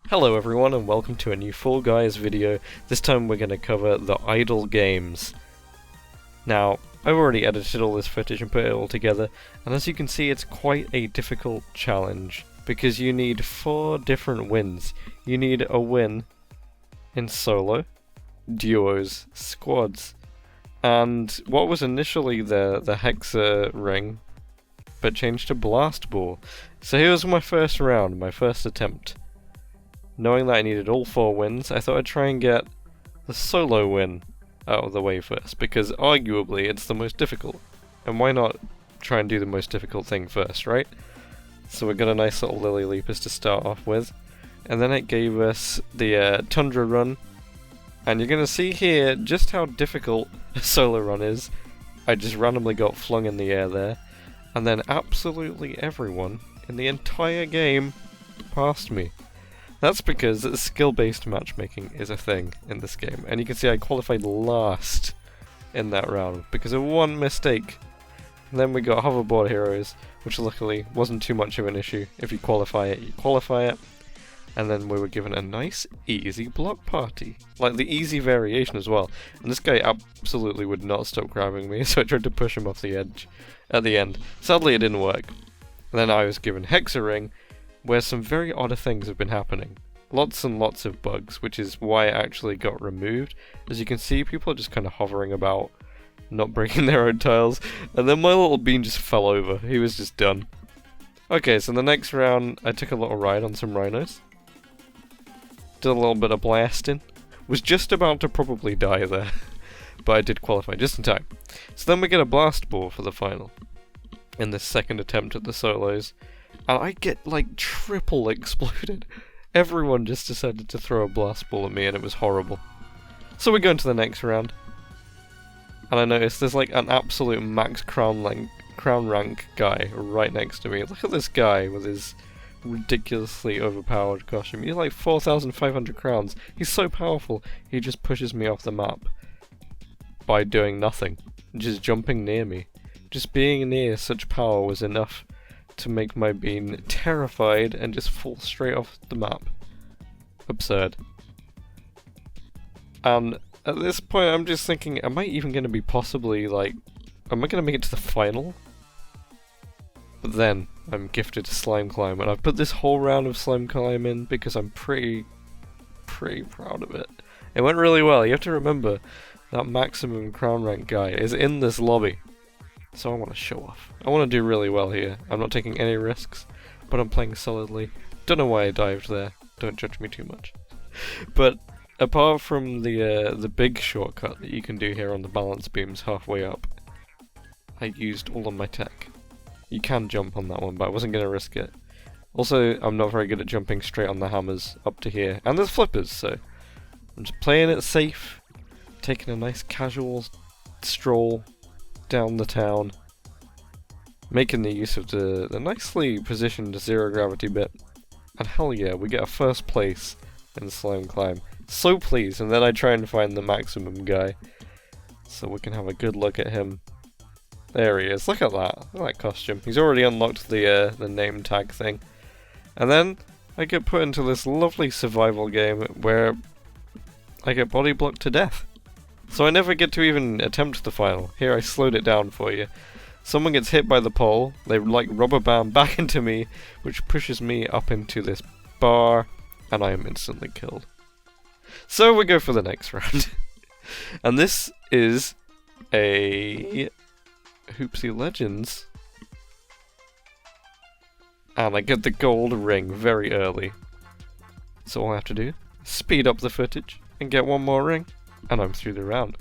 Hello everyone and welcome to a new Fall Guys video. This time we're going to cover the idle games. Now, I've already edited all this footage and put it all together, and as you can see it's quite a difficult challenge, because you need 4 different wins. You need a win in solo, duos, squads, and what was initially the Hexa ring, but changed to Blast Ball. So here was my first round, my first attempt. Knowing that I needed all 4 wins, I thought I'd try and get the solo win out of the way first, because arguably it's the most difficult. And why not try and do the most difficult thing first, right? So we got a nice little Lily Leapers to start off with, and then it gave us the Tundra run, and you're gonna see here just how difficult a solo run is. I just randomly got flung in the air there, and then absolutely everyone in the entire game passed me. That's because skill-based matchmaking is a thing in this game, and you can see I qualified last in that round because of one mistake. And then we got hoverboard heroes, which luckily wasn't too much of an issue. If you qualify it, you qualify it. And then we were given a nice, easy block party. Like the easy variation as well. And this guy absolutely would not stop grabbing me, so I tried to push him off the edge at the end. Sadly it didn't work. And then I was given Hexa ring, where some very odd things have been happening. Lots and lots of bugs, which is why it actually got removed. As you can see, people are just kind of hovering about, not breaking their own tiles, and then my little bean just fell over. He was just done. Okay, so the next round, I took a little ride on some rhinos. Did a little bit of blasting. Was just about to probably die there, but I did qualify just in time. So then we get a blast ball for the final, in this second attempt at the solos. And I get, like, triple exploded. Everyone just decided to throw a blast ball at me, and it was horrible. So we go into the next round. And I noticed there's, like, an absolute max crown rank guy right next to me. Look at this guy with his ridiculously overpowered costume. He's like 4,500 crowns. He's so powerful, he just pushes me off the map by doing nothing. Just jumping near me. Just being near such power was enough to make my bean terrified and just fall straight off the map. Absurd. And at this point I'm just thinking, am I even going to be possibly, like, am I going to make it to the final? But then I'm gifted Slime Climb, and I've put this whole round of Slime Climb in because I'm pretty proud of it. It went really well. You have to remember that maximum crown rank guy is in this lobby. So I want to show off. I want to do really well here. I'm not taking any risks, but I'm playing solidly. Don't know why I dived there. Don't judge me too much. But apart from the big shortcut that you can do here on the balance beams halfway up, I used all of my tech. You can jump on that one, but I wasn't going to risk it. Also, I'm not very good at jumping straight on the hammers up to here. And there's flippers, so I'm just playing it safe, taking a nice casual stroll down the town, making the use of the nicely positioned zero gravity bit, and hell yeah, we get a first place in Slime Climb. So pleased, and then I try and find the maximum guy, so we can have a good look at him. There he is, look at that, look at that costume. He's already unlocked the name tag thing. And then I get put into this lovely survival game where I get body blocked to death. So I never get to even attempt the final. Here, I slowed it down for you. Someone gets hit by the pole, they like rubber band back into me, which pushes me up into this bar, and I am instantly killed. So we go for the next round. And this is a Hoopsie Legends. And I get the gold ring very early. So all I have to do is speed up the footage and get one more ring. And I'm through the round.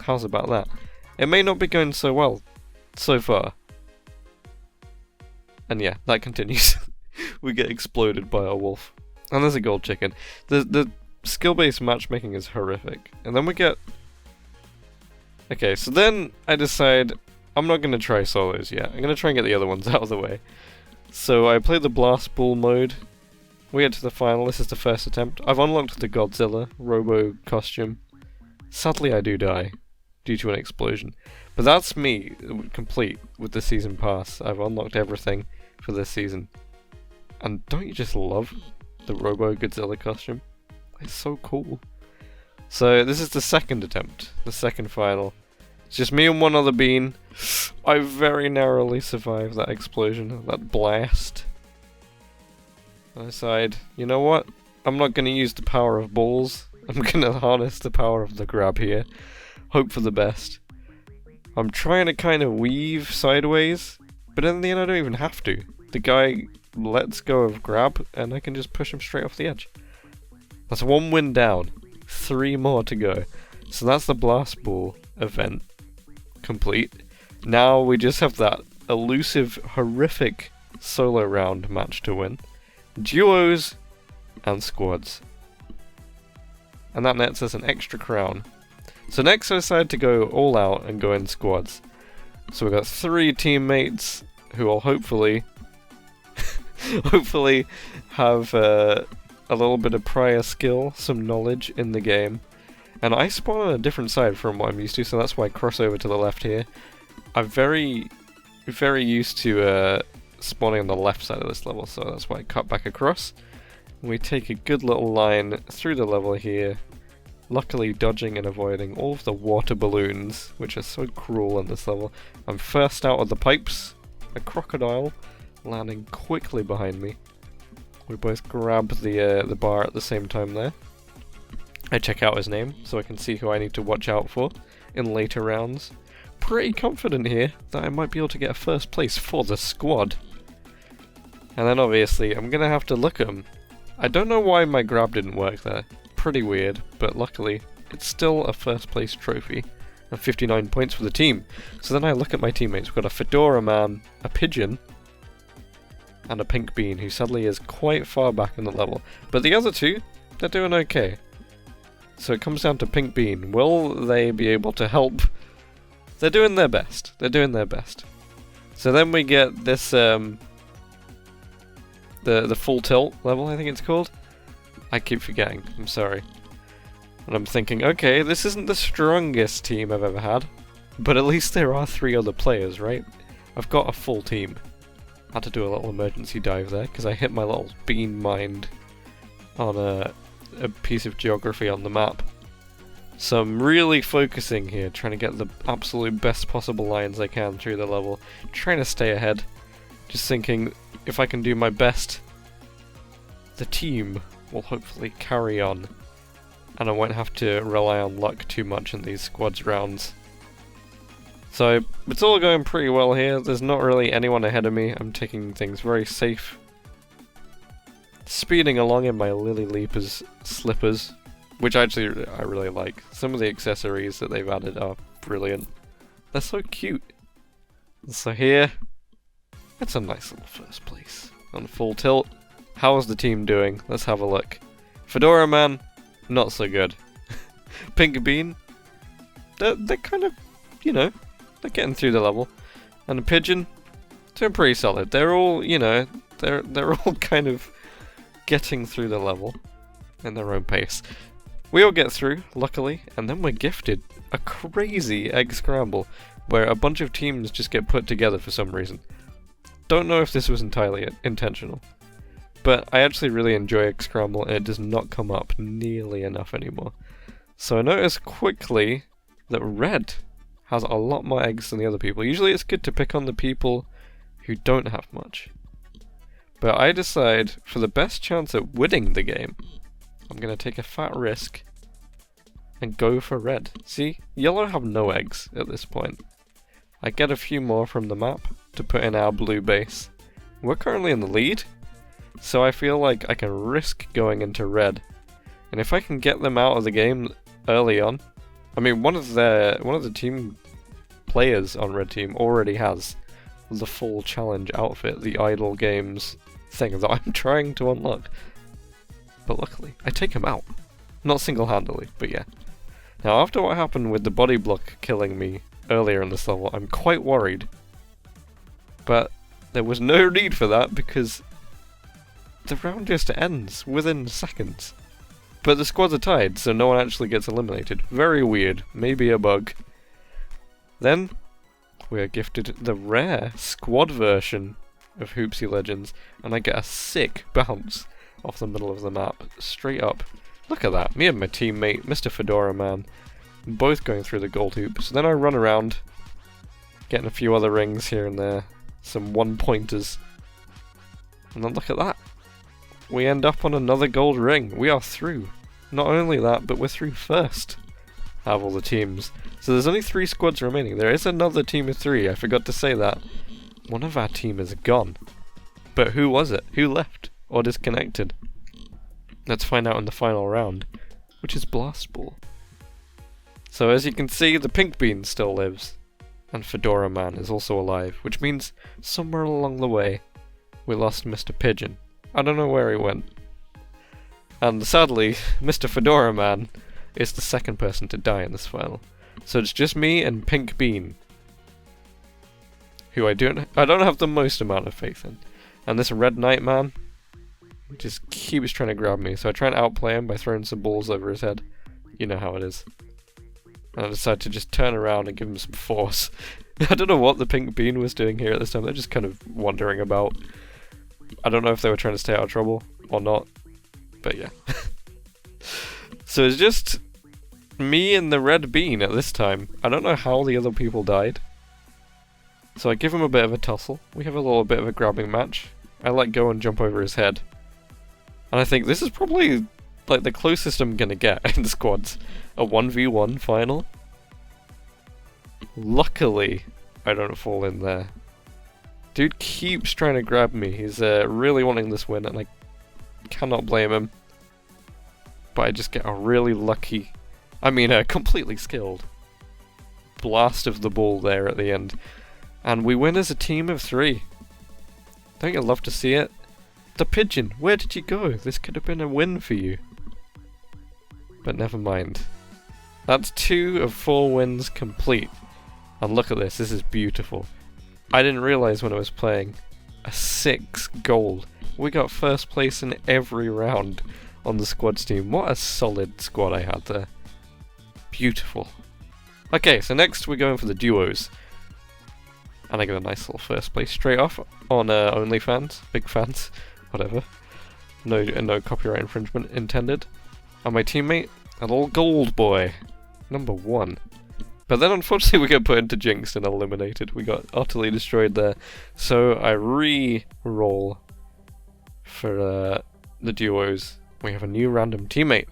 How's about that? It may not be going so well so far. And yeah, that continues. We get exploded by a wolf. And there's a gold chicken. The skill-based matchmaking is horrific. And then we get... Okay, so then I decide I'm not going to try solos yet. I'm going to try and get the other ones out of the way. So I play the Blast Ball mode. We get to the final. This is the first attempt. I've unlocked the Godzilla Robo costume. Sadly I do die, due to an explosion. But that's me, complete, with the season pass. I've unlocked everything for this season. And don't you just love the Robo Godzilla costume. It's so cool. So this is the second attempt, the second final. It's just me and one other bean. I very narrowly survived that explosion, that blast. I decide, you know what? I'm not going to use the power of balls. I'm going to harness the power of the grab here. Hope for the best. I'm trying to kind of weave sideways, but in the end I don't even have to. The guy lets go of grab, and I can just push him straight off the edge. That's one win down. 3 more to go. So that's the blast ball event complete. Now we just have that elusive, horrific solo round match to win. Duos and squads. And that nets us an extra crown. So next I decided to go all out and go in squads. So we've got 3 teammates who will hopefully have a little bit of prior skill, some knowledge in the game. And I spawn on a different side from what I'm used to, so that's why I cross over to the left here. I'm very used to spawning on the left side of this level, so that's why I cut back across. We take a good little line through the level here, luckily dodging and avoiding all of the water balloons, which are so cruel in this level. I'm first out of the pipes, a crocodile landing quickly behind me. We both grab the bar at the same time there. I check out his name, so I can see who I need to watch out for in later rounds. Pretty confident here that I might be able to get a first place for the squad. And then obviously, I'm gonna have to look at him. I don't know why my grab didn't work there. Pretty weird, but luckily, it's still a first place trophy. And 59 points for the team. So then I look at my teammates. We've got a Fedora man, a Pigeon, and a Pink Bean, who sadly is quite far back in the level. But the other two, they're doing okay. So it comes down to Pink Bean. Will they be able to help? They're doing their best. They're doing their best. So then we get this, the full tilt level, I think it's called. I keep forgetting. I'm sorry. And I'm thinking, okay, this isn't the strongest team I've ever had, but at least there are 3 other players, right? I've got a full team. Had to do a little emergency dive there, because I hit my little bean mind on a piece of geography on the map. So I'm really focusing here, trying to get the absolute best possible lines I can through the level, trying to stay ahead, just thinking if I can do my best, the team will hopefully carry on, and I won't have to rely on luck too much in these squads rounds. So it's all going pretty well here. There's not really anyone ahead of me. I'm taking things very safe. Speeding along in my Lily Leapers slippers, which actually I really like. Some of the accessories that they've added are brilliant. They're so cute. So here, it's a nice little first place. On full tilt. How is the team doing? Let's have a look. Fedora Man, not so good. Pink Bean, they're kind of, you know, they're getting through the level. And the Pigeon, doing pretty solid. They're all, you know, they're all kind of getting through the level in their own pace. We all get through, luckily, and then we're gifted a crazy egg scramble where a bunch of teams just get put together for some reason. Don't know if this was entirely intentional, but I actually really enjoy egg scramble and it does not come up nearly enough anymore. So I noticed quickly that red has a lot more eggs than the other people. Usually it's good to pick on the people who don't have much. But I decide, for the best chance at winning the game, I'm going to take a fat risk and go for red. See, yellow have no eggs at this point. I get a few more from the map to put in our blue base. We're currently in the lead, so I feel like I can risk going into red. And if I can get them out of the game early on, I mean, one of the team players on red team already has the full challenge outfit, the Idle Games thing that I'm trying to unlock. But luckily, I take him out. Not single-handedly, but yeah. Now, after what happened with the body block killing me earlier in this level, I'm quite worried. But there was no need for that because the round just ends within seconds. But the squads are tied, so no one actually gets eliminated. Very weird. Maybe a bug. Then, we are gifted the rare squad version of Hoopsy Legends, and I get a sick bounce. off the middle of the map, straight up. Look at that, me and my teammate, Mr. Fedora Man, both going through the gold hoop. So then I run around, getting a few other rings here and there, some one-pointers, and then look at that. We end up on another gold ring. We are through. Not only that, but we're through first out of all the teams. So there's only 3 squads remaining. There is another team of 3, I forgot to say that. One of our team is gone. But who was it? Who left? Or disconnected? Let's find out in the final round, which is Blast Ball. So as you can see, the pink bean still lives. And Fedora Man is also alive, which means somewhere along the way, we lost Mr. Pigeon. I don't know where he went. And sadly, Mr. Fedora Man is the second person to die in this final. So it's just me and Pink Bean, who I don't have the most amount of faith in. And this Red Knight man just keeps trying to grab me, so I try and outplay him by throwing some balls over his head. You know how it is. And I decide to just turn around and give him some force. I don't know what the Pink Bean was doing here at this time, they're just kind of wandering about. I don't know if they were trying to stay out of trouble or not, but yeah. So it's just me and the Red Bean at this time. I don't know how the other people died. So I give him a bit of a tussle. We have a little bit of a grabbing match. I let go and jump over his head. And I think this is probably like the closest I'm gonna get in squads. A 1v1 final. Luckily, I don't fall in there. Dude keeps trying to grab me. He's really wanting this win, and I cannot blame him. But I just get a really lucky, completely skilled blast of the ball there at the end. And we win as a team of 3. Don't you love to see it? The Pigeon, where did you go? This could have been a win for you. But never mind. That's 2 of 4 wins complete. And look at this, this is beautiful. I didn't realise when I was playing. A 6 gold. We got first place in every round on the squads team. What a solid squad I had there. Beautiful. Okay, so next we're going for the duos. And I get a nice little first place straight off on OnlyFans. Big fans. Whatever. No copyright infringement intended. And my teammate, a little gold boy. Number 1. But then unfortunately we got put into Jinx and eliminated. We got utterly destroyed there. So I re-roll for the duos. We have a new random teammate.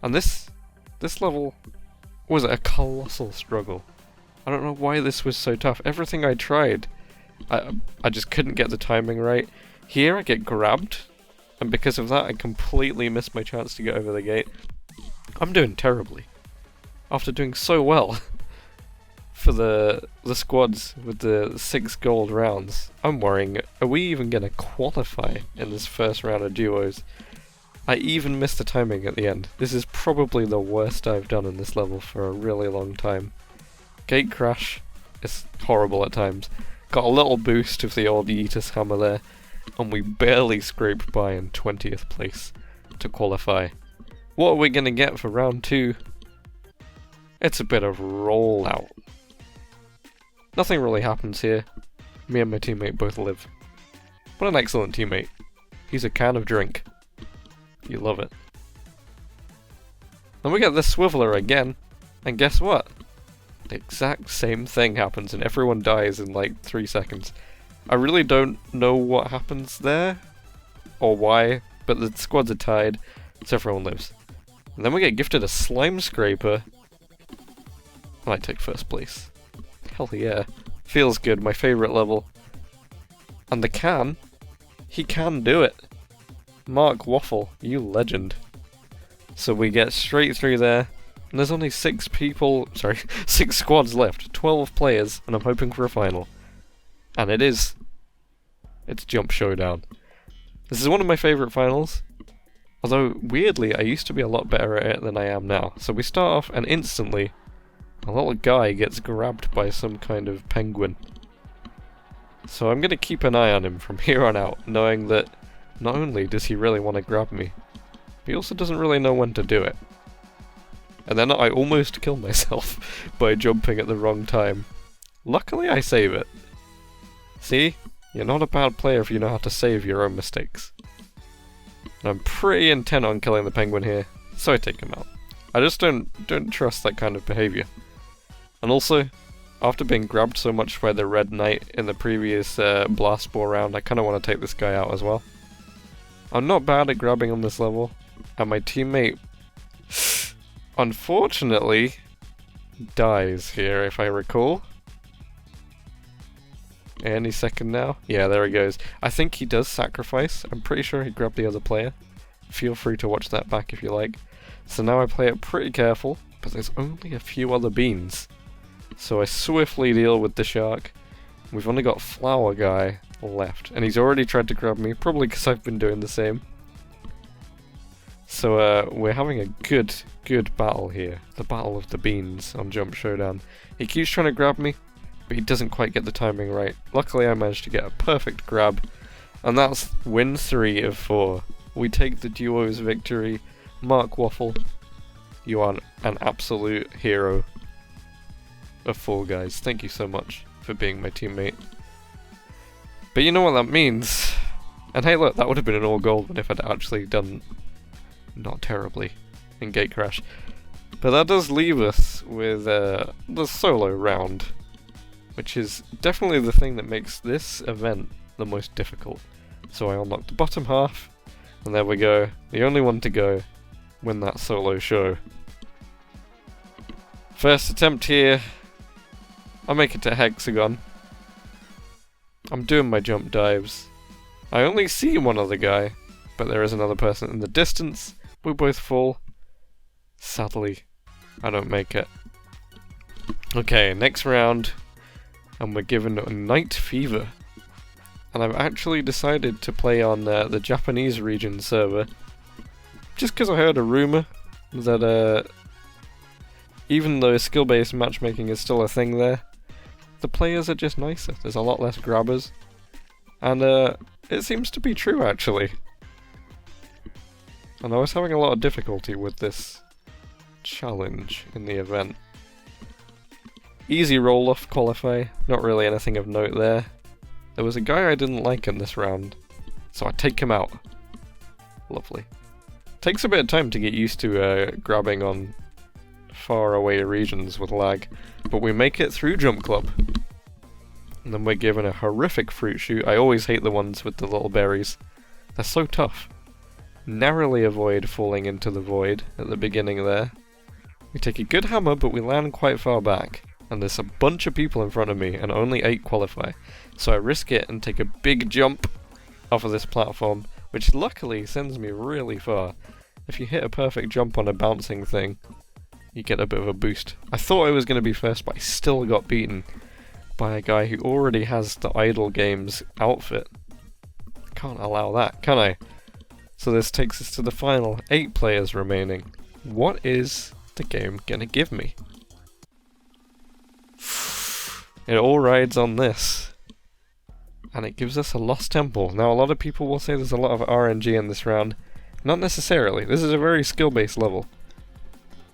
And this level was a colossal struggle. I don't know why this was so tough. Everything I tried, I just couldn't get the timing right. Here I get grabbed, and because of that I completely missed my chance to get over the gate. I'm doing terribly. After doing so well for the squads with the 6 gold rounds, I'm worrying, are we even going to qualify in this first round of duos? I even missed the timing at the end. This is probably the worst I've done in this level for a really long time. Gate crash is horrible at times. Got a little boost of the old Yeetus hammer there, and we barely scraped by in 20th place to qualify. What are we going to get for round 2? It's a bit of rollout. Nothing really happens here. Me and my teammate both live. What an excellent teammate. He's a can of drink. You love it. Then we get the Swiveler again, and guess what? The exact same thing happens and everyone dies in like 3 seconds. I really don't know what happens there, or why, but the squads are tied, so everyone lives. And then we get gifted a Slime Scraper, and I take first place. Hell yeah. Feels good, my favourite level. And the can, he can do it. Mark Waffle, you legend. So we get straight through there, and there's only 6 squads left, 12 players, and I'm hoping for a final. And it's Jump Showdown. This is one of my favourite finals, although weirdly I used to be a lot better at it than I am now. So we start off and instantly a little guy gets grabbed by some kind of penguin. So I'm going to keep an eye on him from here on out, knowing that not only does he really want to grab me, he also doesn't really know when to do it. And then I almost kill myself by jumping at the wrong time. Luckily I save it. See? You're not a bad player if you know how to save your own mistakes. And I'm pretty intent on killing the penguin here, so I take him out. I just don't trust that kind of behaviour. And also, after being grabbed so much by the red knight in the previous blast ball round, I kind of want to take this guy out as well. I'm not bad at grabbing on this level, and my teammate, unfortunately, dies here if I recall. Any second now? Yeah, there he goes. I think he does sacrifice. I'm pretty sure he grabbed the other player. Feel free to watch that back if you like. So now I play it pretty careful, but there's only a few other beans. So I swiftly deal with the shark. We've only got Flower Guy left, and he's already tried to grab me, probably because I've been doing the same. So we're having a good battle here. The battle of the beans on Jump Showdown. He keeps trying to grab me, but he doesn't quite get the timing right. Luckily I managed to get a perfect grab, and that's win 3 of 4. We take the duo's victory. Mark Waffle, you are an absolute hero of Fall Guys. Thank you so much for being my teammate. But you know what that means. And hey look, that would have been an all gold if I'd actually done not terribly in Gate Crash. But that does leave us with the solo round, which is definitely the thing that makes this event the most difficult. So I unlocked the bottom half, and there we go, the only one to go, win that solo show. First attempt here, I'll make it to Hexagon. I'm doing my jump dives. I only see one other guy, but there is another person in the distance. We both fall. Sadly, I don't make it. Okay, next round, and we're given a Night Fever. And I've actually decided to play on the Japanese region server, just because I heard a rumour that even though skill-based matchmaking is still a thing there, the players are just nicer. There's a lot less grabbers, and it seems to be true actually. And I was having a lot of difficulty with this challenge in the event. Easy roll-off qualify, not really anything of note there. There was a guy I didn't like in this round, so I take him out. Lovely. Takes a bit of time to get used to grabbing on far away regions with lag, but we make it through Jump Club. And then we're given a horrific fruit shoot. I always hate the ones with the little berries. They're so tough. Narrowly avoid falling into the void at the beginning there. We take a good hammer, but we land quite far back. And there's a bunch of people in front of me, and only 8 qualify. So I risk it and take a big jump off of this platform, which luckily sends me really far. If you hit a perfect jump on a bouncing thing, you get a bit of a boost. I thought I was going to be first, but I still got beaten by a guy who already has the Idle Games outfit. Can't allow that, can I? So this takes us to the final 8 players remaining. What is the game gonna give me? It all rides on this. And it gives us a Lost Temple. Now a lot of people will say there's a lot of RNG in this round. Not necessarily. This is a very skill-based level.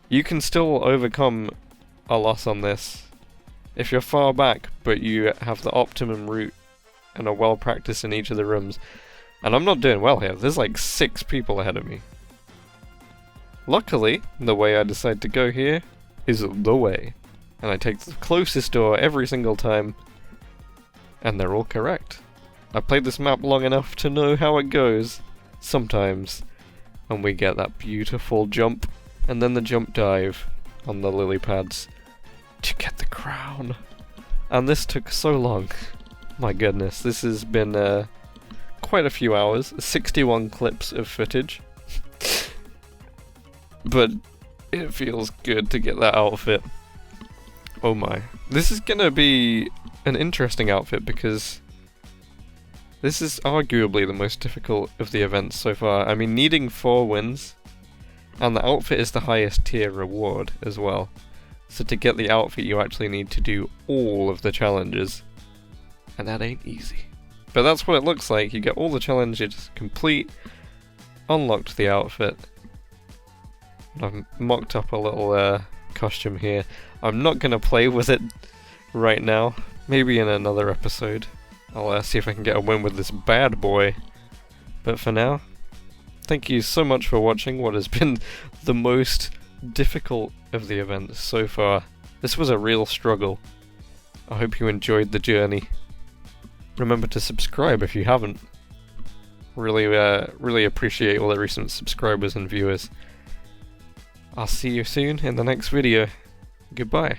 You can still overcome a loss on this if you're far back, but you have the optimum route and are well practiced in each of the rooms. And I'm not doing well here. There's like 6 people ahead of me. Luckily, the way I decide to go here is the way. And I take the closest door every single time, and they're all correct. I've played this map long enough to know how it goes, sometimes. And we get that beautiful jump, and then the jump dive on the lily pads to get the crown. And this took so long. My goodness, this has been quite a few hours, 61 clips of footage. But it feels good to get that outfit. Oh my. This is gonna be an interesting outfit because this is arguably the most difficult of the events so far. I mean, needing 4 wins, and the outfit is the highest tier reward as well. So to get the outfit you actually need to do all of the challenges, and that ain't easy. But that's what it looks like. You get all the challenges complete, unlocked the outfit. I've mocked up a little costume here. I'm not going to play with it right now. Maybe in another episode. I'll see if I can get a win with this bad boy. But for now, thank you so much for watching what has been the most difficult of the events so far. This was a real struggle. I hope you enjoyed the journey. Remember to subscribe if you haven't. Really appreciate all the recent subscribers and viewers. I'll see you soon in the next video. Goodbye.